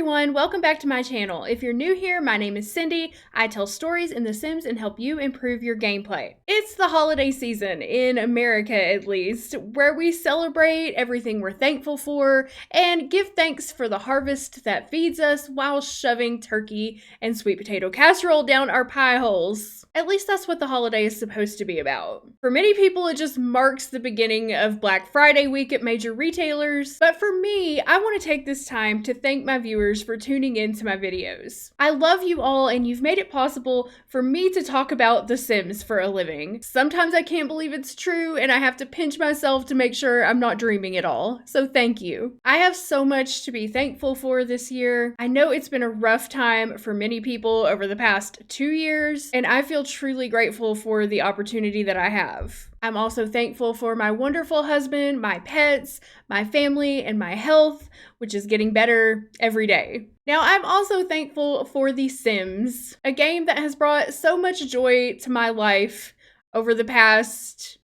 everyone, welcome back to my channel. If you're new here, my name is Cindy. I tell stories in The Sims and help you improve your gameplay. It's the holiday season, in America at least, where we celebrate everything we're thankful for and give thanks for the harvest that feeds us while shoving turkey and sweet potato casserole down our pie holes. At least that's what the holiday is supposed to be about. For many people, it just marks the beginning of Black Friday week at major retailers, but for me, I want to take this time to thank my viewers for tuning in to my videos. I love you all, and you've made it possible for me to talk about The Sims for a living. Sometimes I can't believe it's true, and I have to pinch myself to make sure I'm not dreaming at all, so thank you. I have so much to be thankful for this year. I know it's been a rough time for many people over the past 2 years, and I feel truly grateful for the opportunity that I have. I'm also thankful for my wonderful husband, my pets, my family, and my health, which is getting better every day. Now, I'm also thankful for The Sims, a game that has brought so much joy to my life over the past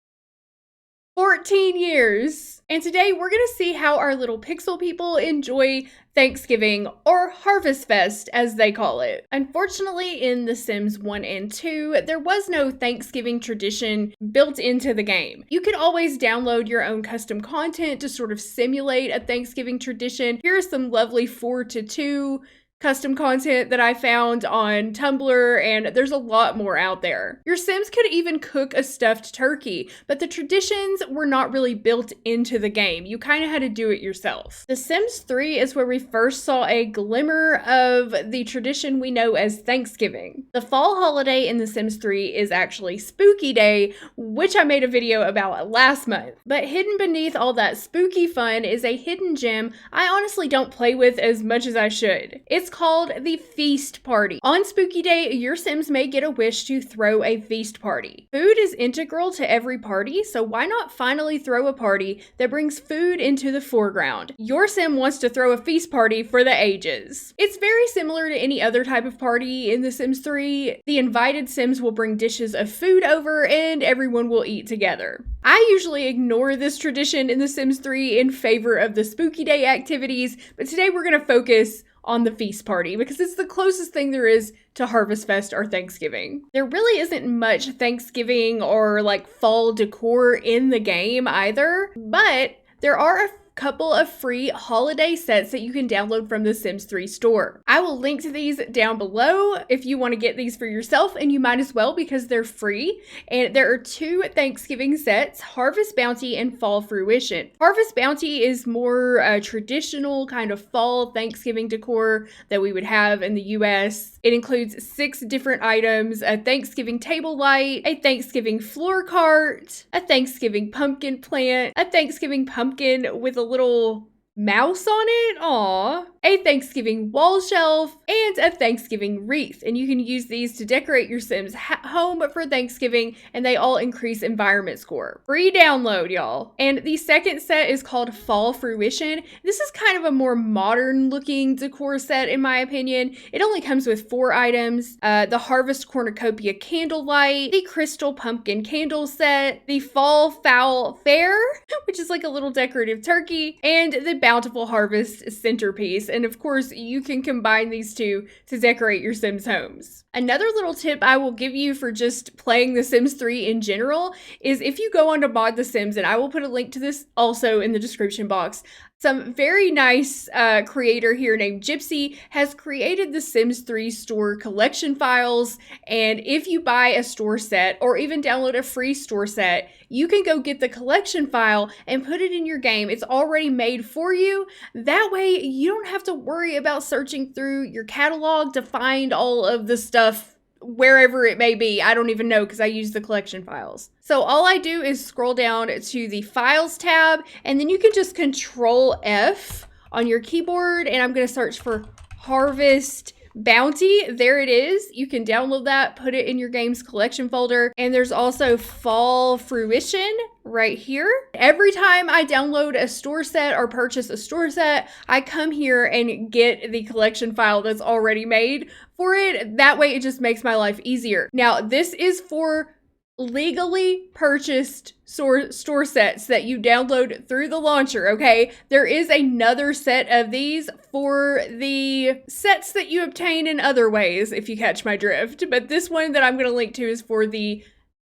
14 years. And today we're going to see how our little pixel people enjoy Thanksgiving, or Harvestfest as they call it. Unfortunately, in The Sims 1 and 2, there was no Thanksgiving tradition built into the game. You could always download your own custom content to sort of simulate a Thanksgiving tradition. Here's some lovely 4:2 custom content that I found on Tumblr, and there's a lot more out there. Your Sims could even cook a stuffed turkey, but the traditions were not really built into the game. You kind of had to do it yourself. The Sims 3 is where we first saw a glimmer of the tradition we know as Thanksgiving. The fall holiday in The Sims 3 is actually Spooky Day, which I made a video about last month. But hidden beneath all that spooky fun is a hidden gem I honestly don't play with as much as I should. It's called the Feast Party. On Spooky Day, your Sims may get a wish to throw a feast party. Food is integral to every party, so why not finally throw a party that brings food into the foreground? Your Sim wants to throw a feast party for the ages. It's very similar to any other type of party in The Sims 3. The invited Sims will bring dishes of food over and everyone will eat together. I usually ignore this tradition in The Sims 3 in favor of the Spooky Day activities, but today we're going to focus on the feast party because it's the closest thing there is to Harvestfest or Thanksgiving. There really isn't much Thanksgiving or like fall decor in the game either, but there are a couple of free holiday sets that you can download from the Sims 3 store. I will link to these down below if you want to get these for yourself, and you might as well because they're free. And there are 2 Thanksgiving sets, Harvest Bounty and Fall Fruition. Harvest Bounty is more traditional kind of fall Thanksgiving decor that we would have in the US. It includes 6 different items: a Thanksgiving table light, a Thanksgiving floor cart, a Thanksgiving pumpkin plant, a Thanksgiving pumpkin with a little mouse on it, aw, a Thanksgiving wall shelf, and a Thanksgiving wreath. And you can use these to decorate your Sims home for Thanksgiving, and they all increase environment score. Free download, y'all. And the second set is called Fall Fruition. This is kind of a more modern looking decor set in my opinion. It only comes with 4 items: the Harvest Cornucopia candlelight, the Crystal Pumpkin candle set, the Fall Fowl Fair, which is like a little decorative turkey, and the Bountiful Harvest centerpiece. And of course, you can combine these 2 to decorate your Sims homes. Another little tip I will give you for just playing The Sims 3 in general is if you go on to Mod The Sims, and I will put a link to this also in the description box, some very nice creator here named Gypsy has created the Sims 3 store collection files, and if you buy a store set or even download a free store set, you can go get the collection file and put it in your game. It's already made for you. That way you don't have to worry about searching through your catalog to find all of the stuff wherever it may be. I don't even know because I use the collection files. So all I do is scroll down to the Files tab, and then you can just Control F on your keyboard, and I'm going to search for Harvest Bounty. There it is. You can download that, put it in your game's collection folder, and there's also Fall Fruition right here. Every time I download a store set or purchase a store set, I come here and get the collection file that's already made for it. That way it just makes my life easier. Now, this is for legally purchased store sets that you download through the launcher, okay? There is another set of these for the sets that you obtain in other ways, if you catch my drift. But this one that I'm going to link to is for the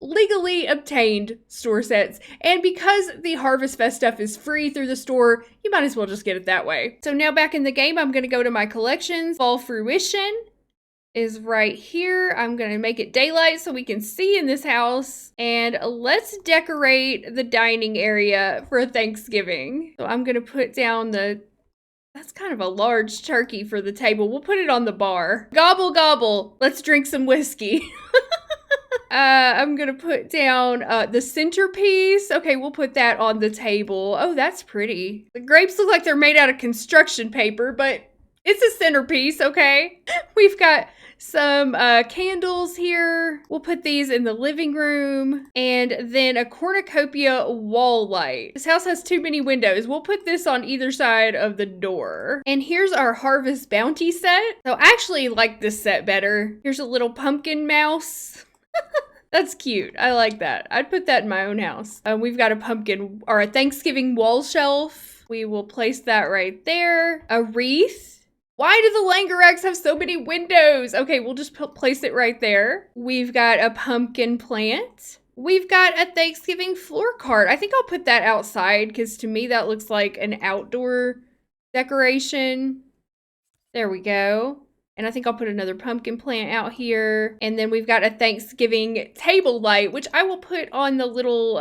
legally obtained store sets. And because the Harvestfest stuff is free through the store, you might as well just get it that way. So now back in the game, I'm going to go to my collections. Fall Fruition is right here. I'm going to make it daylight so we can see in this house. And let's decorate the dining area for Thanksgiving. So I'm going to put down that's kind of a large turkey for the table. We'll put it on the bar. Gobble, gobble. Let's drink some whiskey. I'm gonna put down the centerpiece. Okay, we'll put that on the table. Oh, that's pretty. The grapes look like they're made out of construction paper, but it's a centerpiece, okay? We've got some candles here. We'll put these in the living room. And then a cornucopia wall light. This house has too many windows. We'll put this on either side of the door. And here's our Harvest Bounty set. So I actually like this set better. Here's a little pumpkin mouse. That's cute. I like that. I'd put that in my own house. We've got a pumpkin or a Thanksgiving wall shelf. We will place that right there. A wreath. Why do the Langarags have so many windows? Okay, we'll just place it right there. We've got a pumpkin plant. We've got a Thanksgiving floor cart. I think I'll put that outside because to me that looks like an outdoor decoration. There we go. And I think I'll put another pumpkin plant out here. And then we've got a Thanksgiving table light, which I will put on the little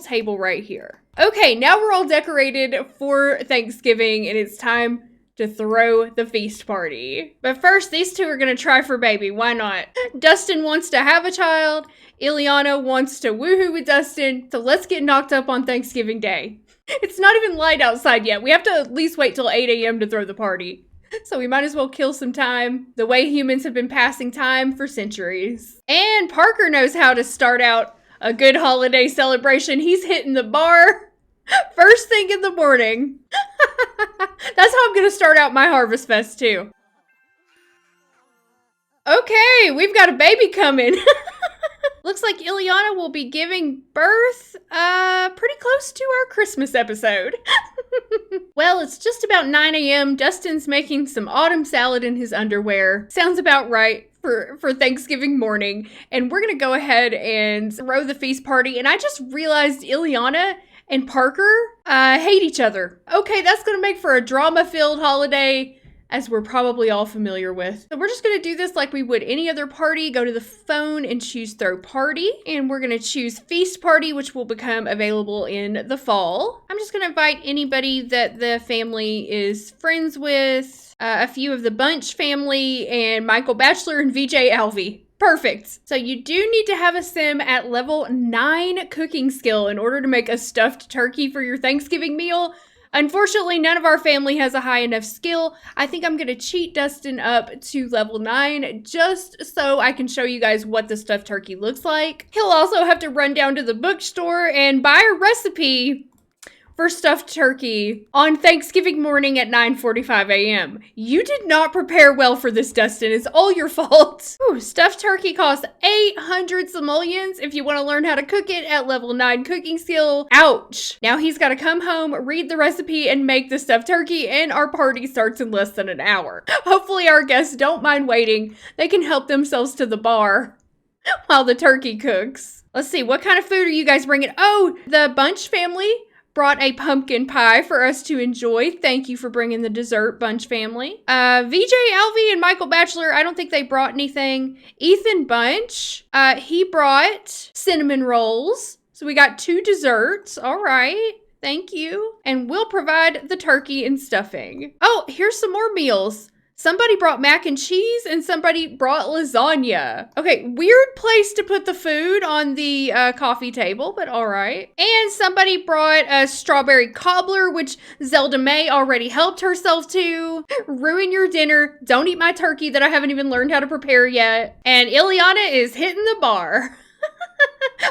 table right here. Okay, now we're all decorated for Thanksgiving and it's time to throw the feast party. But first, these two are gonna try for baby. Why not? Dustin wants to have a child. Ileana wants to woohoo with Dustin. So let's get knocked up on Thanksgiving Day. It's not even light outside yet. We have to at least wait till 8 a.m. to throw the party. So we might as well kill some time, the way humans have been passing time for centuries. And Parker knows how to start out a good holiday celebration. He's hitting the bar first thing in the morning. That's how I'm going to start out my Harvestfest too. Okay, we've got a baby coming. Looks like Ileana will be giving birth pretty close to our Christmas episode. Well, it's just about 9 a.m. Dustin's making some autumn salad in his underwear. Sounds about right for Thanksgiving morning. And we're going to go ahead and throw the feast party. And I just realized Ileana and Parker hate each other. Okay, that's going to make for a drama-filled holiday, as we're probably all familiar with. So we're just gonna do this like we would any other party. Go to the phone and choose throw party. And we're gonna choose feast party, which will become available in the fall. I'm just gonna invite anybody that the family is friends with, a few of the Bunch family, and Michael Bachelor and VJ Alvey. Perfect. So you do need to have a sim at level 9 cooking skill in order to make a stuffed turkey for your Thanksgiving meal. Unfortunately, none of our family has a high enough skill. I think I'm going to cheat Dustin up to level 9 just so I can show you guys what the stuffed turkey looks like. He'll also have to run down to the bookstore and buy a recipe for stuffed turkey on Thanksgiving morning at 9:45 a.m. You did not prepare well for this, Dustin. It's all your fault. Ooh, stuffed turkey costs 800 simoleons if you want to learn how to cook it at level 9 cooking skill. Ouch. Now he's got to come home, read the recipe, and make the stuffed turkey, and our party starts in less than an hour. Hopefully our guests don't mind waiting. They can help themselves to the bar while the turkey cooks. Let's see, what kind of food are you guys bringing? Oh, the Bunch family brought a pumpkin pie for us to enjoy. Thank you for bringing the dessert, Bunch family. VJ Alvey and Michael Bachelor, I don't think they brought anything. Ethan Bunch, he brought cinnamon rolls. So we got 2 desserts. All right. Thank you. And we'll provide the turkey and stuffing. Oh, here's some more meals. Somebody brought mac and cheese and somebody brought lasagna. Okay, weird place to put the food on the coffee table, but all right. And somebody brought a strawberry cobbler, which Zelda May already helped herself to. Ruin your dinner. Don't eat my turkey that I haven't even learned how to prepare yet. And Ileana is hitting the bar.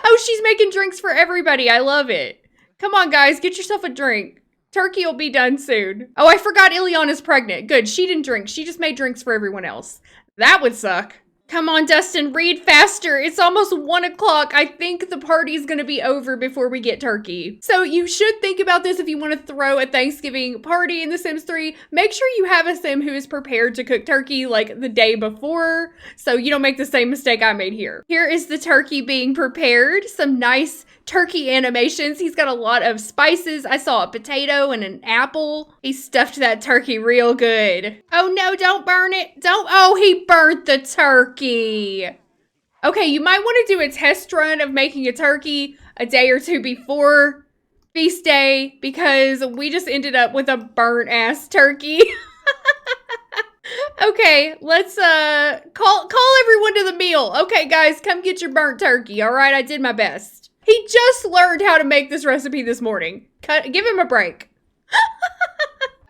Oh, she's making drinks for everybody. I love it. Come on, guys, get yourself a drink. Turkey will be done soon. Oh, I forgot Ileana's pregnant. Good, she didn't drink. She just made drinks for everyone else. That would suck. Come on, Dustin, read faster. It's almost 1 o'clock. I think the party's gonna be over before we get turkey. So you should think about this if you want to throw a Thanksgiving party in The Sims 3. Make sure you have a sim who is prepared to cook turkey like the day before, so you don't make the same mistake I made here. Here is the turkey being prepared. Some nice turkey animations. He's got a lot of spices. I saw a potato and an apple. He stuffed that turkey real good. Oh no, don't burn it. Oh, he burnt the turkey. Okay, you might want to do a test run of making a turkey a day or two before feast day because we just ended up with a burnt ass turkey. Okay, let's call everyone to the meal. Okay, guys, come get your burnt turkey. All right, I did my best. He just learned how to make this recipe this morning. Give him a break.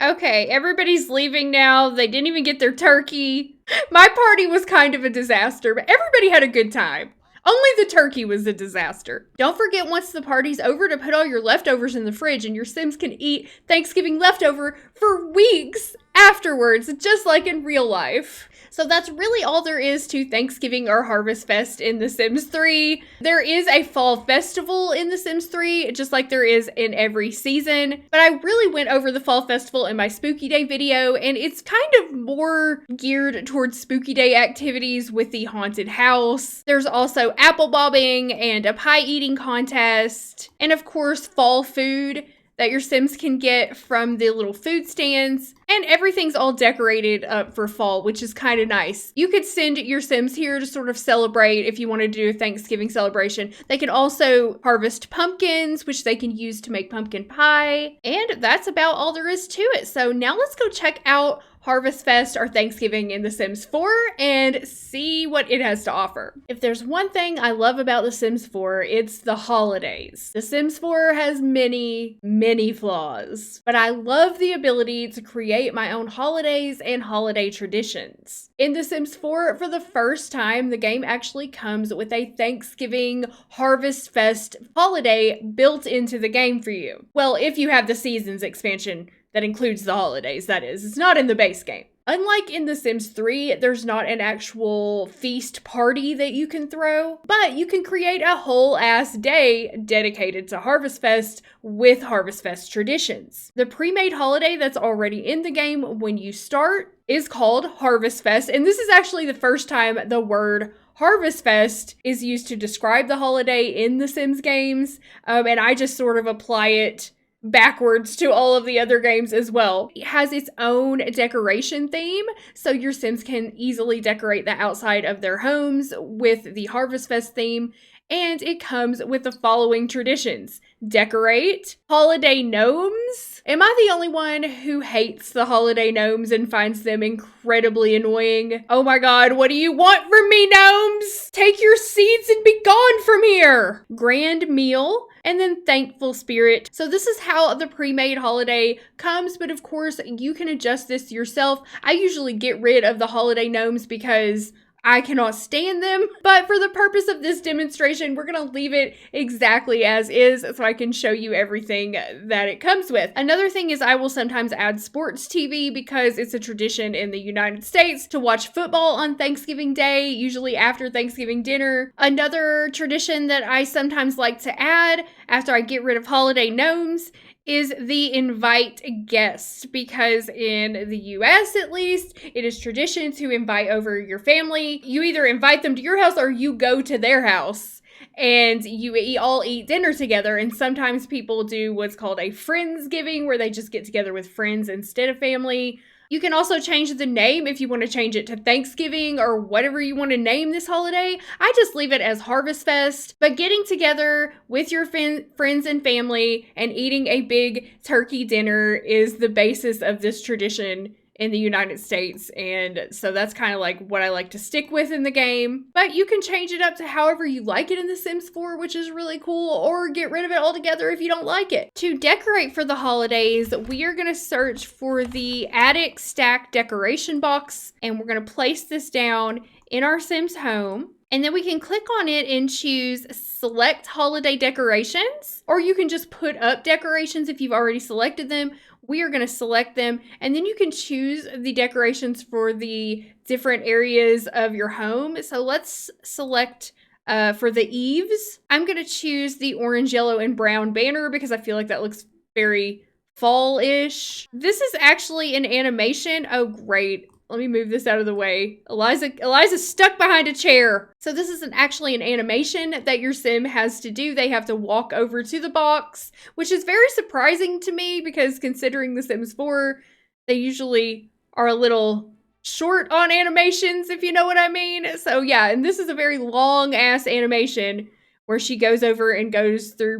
Okay, everybody's leaving now. They didn't even get their turkey. My party was kind of a disaster, but everybody had a good time. Only the turkey was a disaster. Don't forget once the party's over to put all your leftovers in the fridge and your Sims can eat Thanksgiving leftover for weeks afterwards, just like in real life. So that's really all there is to Thanksgiving or Harvestfest in The Sims 3. There is a fall festival in The Sims 3, just like there is in every season. But I really went over the fall festival in my Spooky Day video, and it's kind of more geared towards Spooky Day activities with the haunted house. There's also apple bobbing and a pie eating contest, and of course fall food that your Sims can get from the little food stands, and everything's all decorated up for fall, which is kind of nice. You could send your Sims here to sort of celebrate if you want to do a Thanksgiving celebration. They can also harvest pumpkins, which they can use to make pumpkin pie, and that's about all there is to it. So now let's go check out Harvestfest or Thanksgiving in The Sims 4 and see what it has to offer. If there's one thing I love about The Sims 4, it's the holidays. The Sims 4 has many, many flaws, but I love the ability to create my own holidays and holiday traditions. In The Sims 4, for the first time, the game actually comes with a Thanksgiving Harvestfest holiday built into the game for you. Well, if you have the Seasons expansion that includes the holidays, that is. It's not in the base game. Unlike in The Sims 3, there's not an actual feast party that you can throw, but you can create a whole ass day dedicated to Harvestfest with Harvestfest traditions. The pre-made holiday that's already in the game when you start is called Harvestfest, and this is actually the first time the word Harvestfest is used to describe the holiday in the Sims games, and I just sort of apply it backwards to all of the other games as well. It has its own decoration theme, so your Sims can easily decorate the outside of their homes with the Harvestfest theme, and it comes with the following traditions. Decorate holiday gnomes. Am I the only one who hates the holiday gnomes and finds them incredibly annoying? Oh my god, what do you want from me, gnomes? Take your seeds and be gone from here! Grand meal, and then thankful spirit. So this is how the pre-made holiday comes, but of course you can adjust this yourself. I usually get rid of the holiday gnomes because I cannot stand them, but for the purpose of this demonstration, we're gonna leave it exactly as is so I can show you everything that it comes with. Another thing is I will sometimes add sports TV because it's a tradition in the United States to watch football on Thanksgiving Day, usually after Thanksgiving dinner. Another tradition that I sometimes like to add after I get rid of holiday gnomes is the invite guests, because in the US at least, it is tradition to invite over your family. You either invite them to your house or you go to their house and you all eat dinner together. And sometimes people do what's called a Friendsgiving, where they just get together with friends instead of family. You can also change the name if you want to change it to Thanksgiving or whatever you want to name this holiday. I just leave it as Harvestfest. But getting together with your friends and family and eating a big turkey dinner is the basis of this tradition in the United States, and so that's kind of like what I like to stick with in the game. But you can change it up to however you like it in The Sims 4, which is really cool, or get rid of it altogether if you don't like it. To decorate for the holidays, we are going to search for the attic stack decoration box, and we're going to place this down in our Sims home. And then we can click on it and choose select holiday decorations, or you can just put up decorations if you've already selected them. We are going to select them, and then you can choose the decorations for the different areas of your home. So let's select for the eaves. I'm going to choose the orange, yellow, and brown banner because I feel like that looks very fall-ish. This is actually an animation. Oh, great. Let me move this out of the way. Eliza's stuck behind a chair. So this is actually an animation that your sim has to do. They have to walk over to the box, which is very surprising to me because considering The Sims 4, they usually are a little short on animations, if you know what I mean. So yeah, and this is a very long ass animation where she goes over and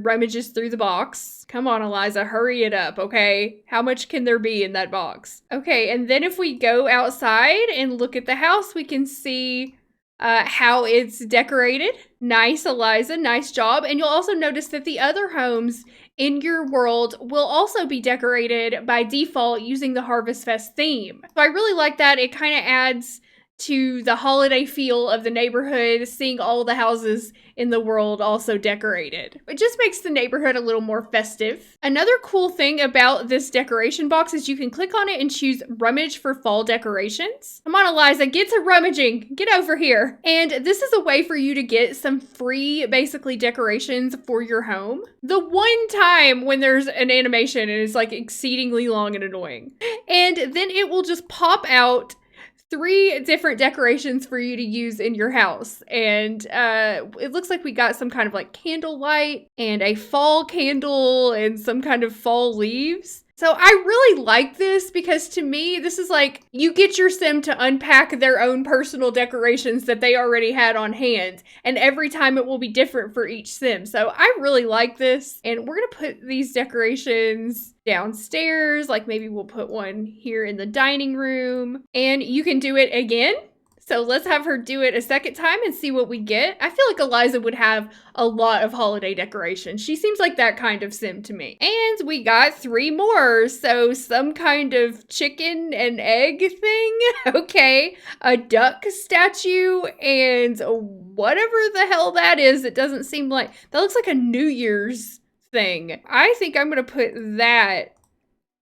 rummages through the box. Come on, Eliza, hurry it up, okay? How much can there be in that box? Okay, and then if we go outside and look at the house, we can see how it's decorated. Nice, Eliza, nice job. And you'll also notice that the other homes in your world will also be decorated by default using the Harvestfest theme. So I really like that. It kind of adds to the holiday feel of the neighborhood, seeing all the houses in the world also decorated. It just makes the neighborhood a little more festive. Another cool thing about this decoration box is you can click on it and choose rummage for fall decorations. Come on, Eliza, get to rummaging. Get over here. And this is a way for you to get some free, basically, decorations for your home. The one time when there's an animation and it's like exceedingly long and annoying. And then it will just pop out 3 different decorations for you to use in your house. And it looks like we got some kind of like candlelight and a fall candle and some kind of fall leaves. So I really like this because to me, this is like you get your sim to unpack their own personal decorations that they already had on hand. And every time it will be different for each sim. So I really like this. And we're going to put these decorations downstairs. Like maybe we'll put one here in the dining room. And you can do it again. So let's have her do it a second time and see what we get. I feel like Eliza would have a lot of holiday decorations. She seems like that kind of sim to me. And we got 3 more. So some kind of chicken and egg thing. Okay. A duck statue and whatever the hell that is. It doesn't seem like, that looks like a New Year's thing. I think I'm going to put that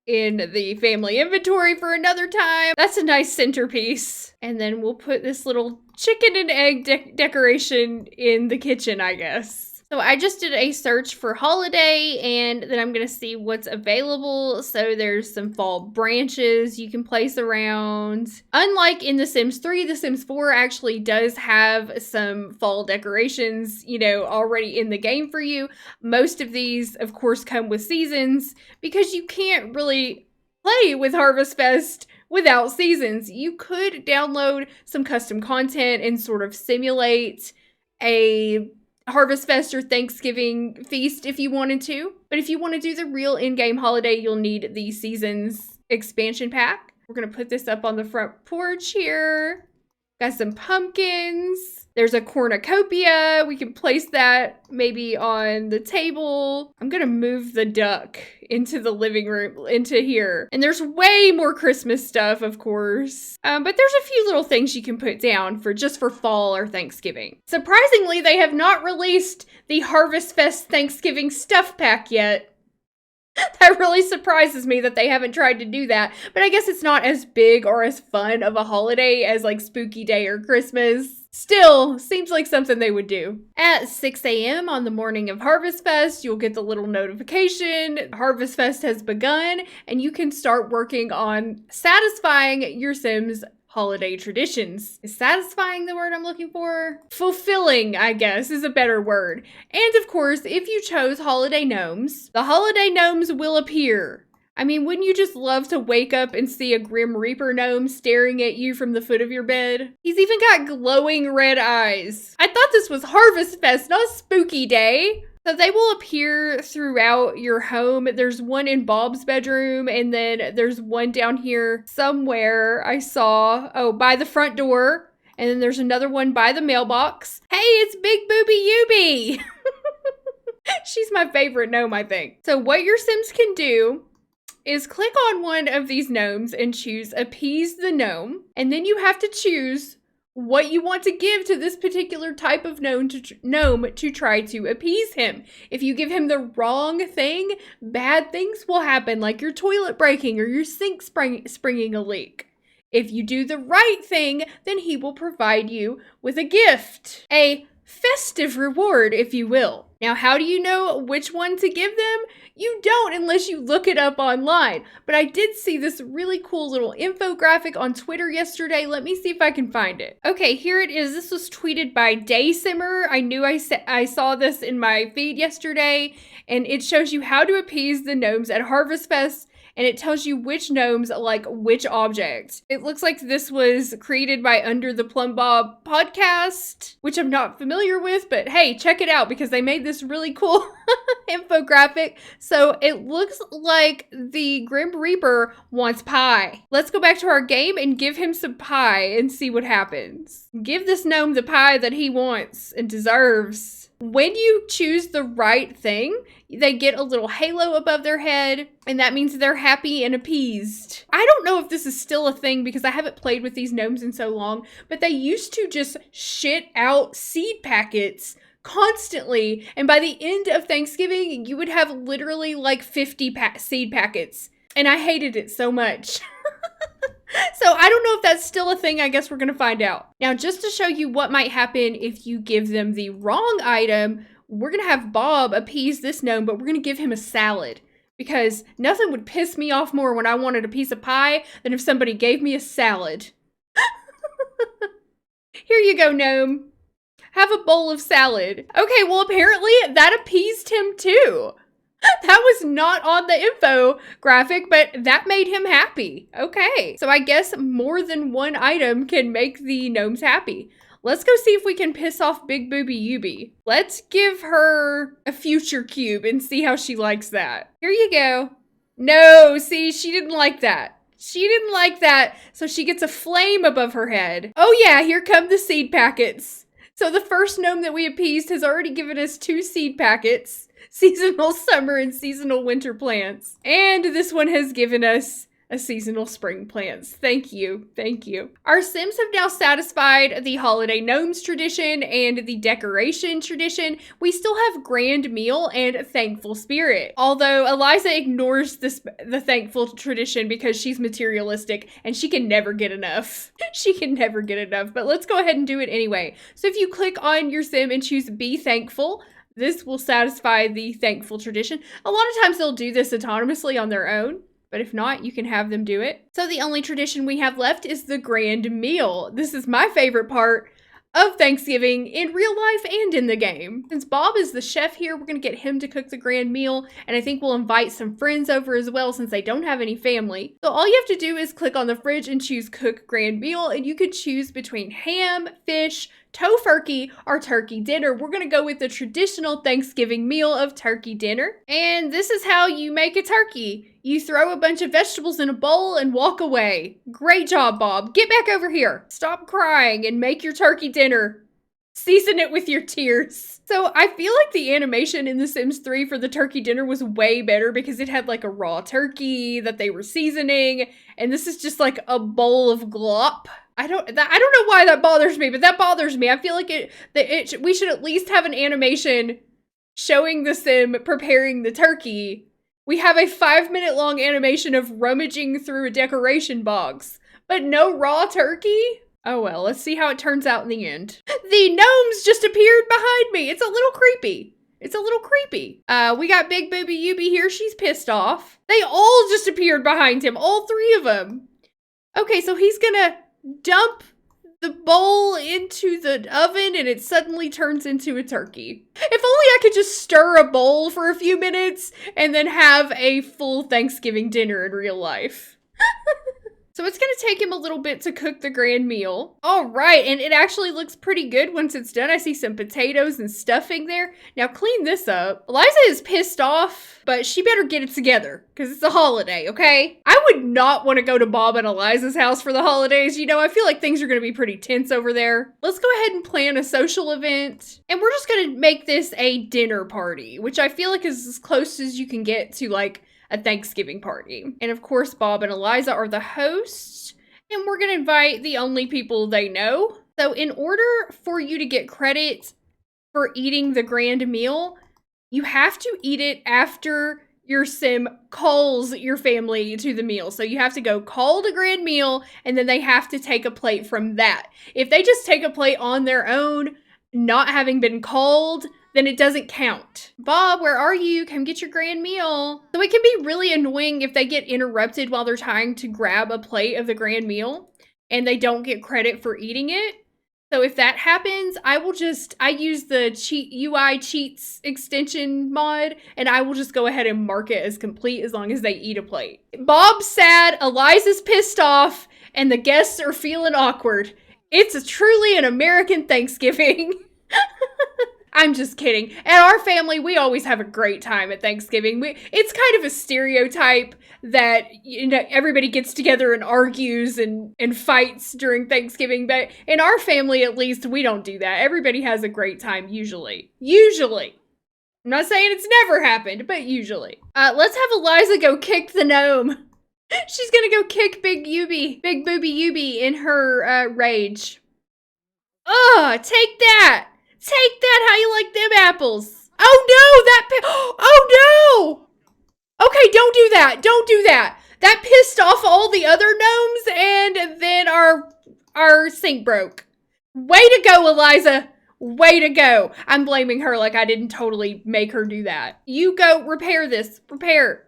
in the family inventory for another time. That's a nice centerpiece. And then we'll put this little chicken and egg decoration in the kitchen, I guess. So I just did a search for holiday and then I'm going to see what's available. So there's some fall branches you can place around. Unlike in The Sims 3, The Sims 4 actually does have some fall decorations, you know, already in the game for you. Most of these, of course, come with seasons because you can't really play with Harvestfest without seasons. You could download some custom content and sort of simulate a Harvestfest or Thanksgiving feast if you wanted to. But if you want to do the real in-game holiday, you'll need the Seasons expansion pack. We're going to put this up on the front porch here. Got some pumpkins. There's a cornucopia. We can place that maybe on the table. I'm going to move the duck into the living room, into here. And there's way more Christmas stuff, of course. But there's a few little things you can put down for just for fall or Thanksgiving. Surprisingly, they have not released the Harvestfest Thanksgiving stuff pack yet. That really surprises me that they haven't tried to do that. But I guess it's not as big or as fun of a holiday as like Spooky Day or Christmas. Still, seems like something they would do. At 6 a.m. on the morning of Harvestfest, you'll get the little notification. Harvestfest has begun, and you can start working on satisfying your Sims' holiday traditions. Is satisfying the word I'm looking for? Fulfilling, I guess, is a better word. And of course, if you chose holiday gnomes, the holiday gnomes will appear. I mean, wouldn't you just love to wake up and see a Grim Reaper gnome staring at you from the foot of your bed? He's even got glowing red eyes. I thought this was Harvestfest, not Spooky Day. So they will appear throughout your home. There's one in Bob's bedroom, and then there's one down here somewhere I saw. Oh, by the front door. And then there's another one by the mailbox. Hey, it's Big Booby Yubi! She's my favorite gnome, I think. So what your Sims can do is click on one of these gnomes and choose Appease the Gnome. And then you have to choose what you want to give to this particular type of gnome to try to appease him. If you give him the wrong thing, bad things will happen, like your toilet breaking or your sink springing a leak. If you do the right thing, then he will provide you with a gift, a festive reward, if you will. Now, how do you know which one to give them? You don't unless you look it up online. But I did see this really cool little infographic on Twitter yesterday. Let me see if I can find it. Okay, here it is. This was tweeted by Daysimmer. I knew I saw this in my feed yesterday, and it shows you how to appease the gnomes at Harvestfest. And it tells you which gnomes like which object. It looks like this was created by Under the Plum Bob podcast, which I'm not familiar with, but hey, check it out because they made this really cool infographic. So it looks like the Grim Reaper wants pie. Let's go back to our game and give him some pie and see what happens. Give this gnome the pie that he wants and deserves. When you choose the right thing, they get a little halo above their head, and that means they're happy and appeased. I don't know if this is still a thing because I haven't played with these gnomes in so long, but they used to just shit out seed packets constantly, and by the end of Thanksgiving, you would have literally like 50 seed packets, and I hated it so much. So I don't know if that's still a thing. I guess we're going to find out. Now, just to show you what might happen if you give them the wrong item, we're going to have Bob appease this gnome, but we're going to give him a salad. Because nothing would piss me off more when I wanted a piece of pie than if somebody gave me a salad. Here you go, gnome. Have a bowl of salad. Okay, well, apparently that appeased him too. That was not on the infographic, but that made him happy. Okay, so I guess more than one item can make the gnomes happy. Let's go see if we can piss off Big Booby Yubi. Let's give her a future cube and see how she likes that. Here you go. No, see, she didn't like that. She didn't like that, so she gets a flame above her head. Oh yeah, here come the seed packets. So the first gnome that we appeased has already given us 2 seed packets. Seasonal summer and seasonal winter plants. And this one has given us a seasonal spring plants. Thank you. Thank you. Our Sims have now satisfied the holiday gnomes tradition and the decoration tradition. We still have grand meal and thankful spirit. Although Eliza ignores the thankful tradition because she's materialistic and she can never get enough. She can never get enough, but let's go ahead and do it anyway. So if you click on your Sim and choose be thankful, this will satisfy the thankful tradition. A lot of times they'll do this autonomously on their own, but if not, you can have them do it. So the only tradition we have left is the grand meal. This is my favorite part of Thanksgiving in real life and in the game. Since Bob is the chef here, we're gonna get him to cook the grand meal, and I think we'll invite some friends over as well since they don't have any family. So all you have to do is click on the fridge and choose cook grand meal, and you could choose between ham, fish, tofurkey, or turkey dinner. We're gonna go with the traditional Thanksgiving meal of turkey dinner. And this is how you make a turkey. You throw a bunch of vegetables in a bowl and walk away. Great job, Bob. Get back over here. Stop crying and make your turkey dinner. Season it with your tears. So I feel like the animation in The Sims 3 for the turkey dinner was way better because it had like a raw turkey that they were seasoning, and this is just like a bowl of glop. I don't know why that bothers me, but that bothers me. I feel like we should at least have an animation showing the Sim preparing the turkey. We have a 5-minute long animation of rummaging through a decoration box, but no raw turkey? Oh well, let's see how it turns out in the end. The gnomes just appeared behind me. It's a little creepy. It's a little creepy. We got Big Booby Yubi here. She's pissed off. They all just appeared behind him, all 3 of them. Okay, so he's gonna dump the bowl into the oven and it suddenly turns into a turkey. If only I could just stir a bowl for a few minutes and then have a full Thanksgiving dinner in real life. So it's gonna take him a little bit to cook the grand meal. All right, and it actually looks pretty good once it's done. I see some potatoes and stuffing there. Now clean this up. Eliza is pissed off, but she better get it together because it's a holiday, okay? I would not want to go to Bob and Eliza's house for the holidays. You know, I feel like things are gonna be pretty tense over there. Let's go ahead and plan a social event. And we're just gonna make this a dinner party, which I feel like is as close as you can get to like a Thanksgiving party. And of course, Bob and Eliza are the hosts, and we're gonna invite the only people they know. So in order for you to get credit for eating the grand meal, you have to eat it after your sim calls your family to the meal. So you have to go call the grand meal, and then they have to take a plate from that. If they just take a plate on their own, not having been called, then it doesn't count. Bob, where are you? Come get your grand meal. So it can be really annoying if they get interrupted while they're trying to grab a plate of the grand meal and they don't get credit for eating it. So if that happens, I use the UI cheats extension mod, and I will just go ahead and mark it as complete as long as they eat a plate. Bob's sad, Eliza's pissed off, and the guests are feeling awkward. It's truly an American Thanksgiving. I'm just kidding. At our family, we always have a great time at Thanksgiving. It's kind of a stereotype that, you know, everybody gets together and argues and fights during Thanksgiving, but in our family, at least, we don't do that. Everybody has a great time, usually. Usually. I'm not saying it's never happened, but usually. Let's have Eliza go kick the gnome. She's gonna go kick Big Booby Yubi in her rage. Ugh, take that! Take that, how you like them apples? Oh no, oh no! Okay, don't do that, don't do that. That pissed off all the other gnomes, and then our sink broke. Way to go, Eliza. Way to go. I'm blaming her like I didn't totally make her do that. You go repair this, repair.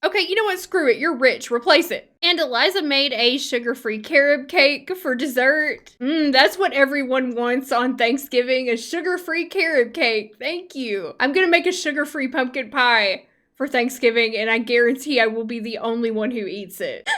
Okay, you know what? Screw it. You're rich. Replace it. And Eliza made a sugar-free carob cake for dessert. That's what everyone wants on Thanksgiving, a sugar-free carob cake. Thank you. I'm gonna make a sugar-free pumpkin pie for Thanksgiving, and I guarantee I will be the only one who eats it.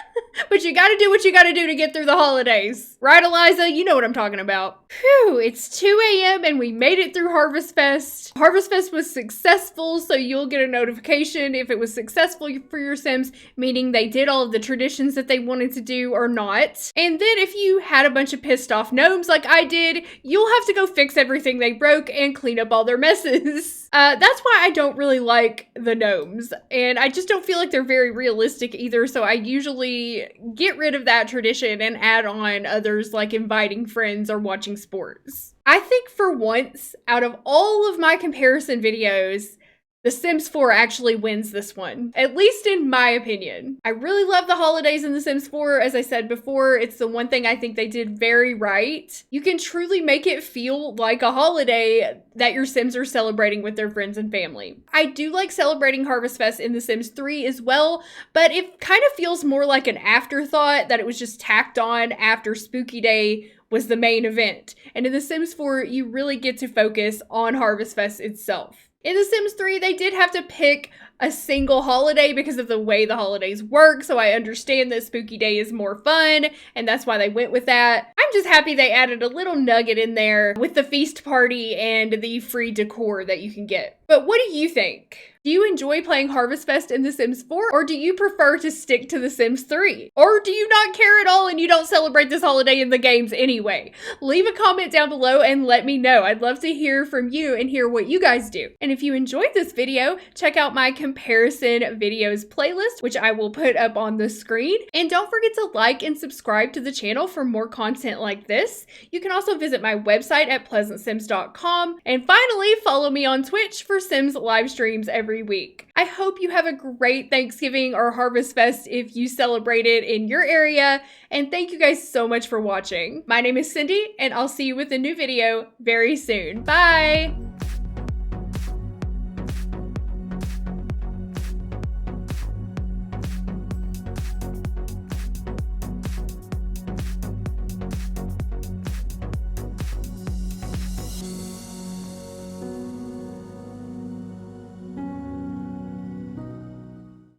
But you gotta do what you gotta do to get through the holidays. Right, Eliza? You know what I'm talking about. Phew, it's 2 a.m. and we made it through Harvestfest. Harvestfest was successful, so you'll get a notification if it was successful for your Sims, meaning they did all of the traditions that they wanted to do or not. And then if you had a bunch of pissed off gnomes like I did, you'll have to go fix everything they broke and clean up all their messes. That's why I don't really like the gnomes, and I just don't feel like they're very realistic either, so I usually get rid of that tradition and add on others like inviting friends or watching sports. I think for once, out of all of my comparison videos, The Sims 4 actually wins this one, at least in my opinion. I really love the holidays in The Sims 4. As I said before, it's the one thing I think they did very right. You can truly make it feel like a holiday that your Sims are celebrating with their friends and family. I do like celebrating Harvestfest in The Sims 3 as well, but it kind of feels more like an afterthought, that it was just tacked on after Spooky Day was the main event. And in The Sims 4, you really get to focus on Harvestfest itself. In The Sims 3, they did have to pick a single holiday because of the way the holidays work, so I understand that Spooky Day is more fun, and that's why they went with that. I'm just happy they added a little nugget in there with the feast party and the free decor that you can get. But what do you think? Do you enjoy playing Harvestfest in The Sims 4, or do you prefer to stick to The Sims 3? Or do you not care at all and you don't celebrate this holiday in the games anyway? Leave a comment down below and let me know. I'd love to hear from you and hear what you guys do. And if you enjoyed this video, check out my comparison videos playlist, which I will put up on the screen. And don't forget to like and subscribe to the channel for more content like this. You can also visit my website at pleasantsims.com. And finally, follow me on Twitch for Sims live streams every week. I hope you have a great Thanksgiving or Harvestfest if you celebrate it in your area, and thank you guys so much for watching. My name is Cindy, and I'll see you with a new video very soon. Bye!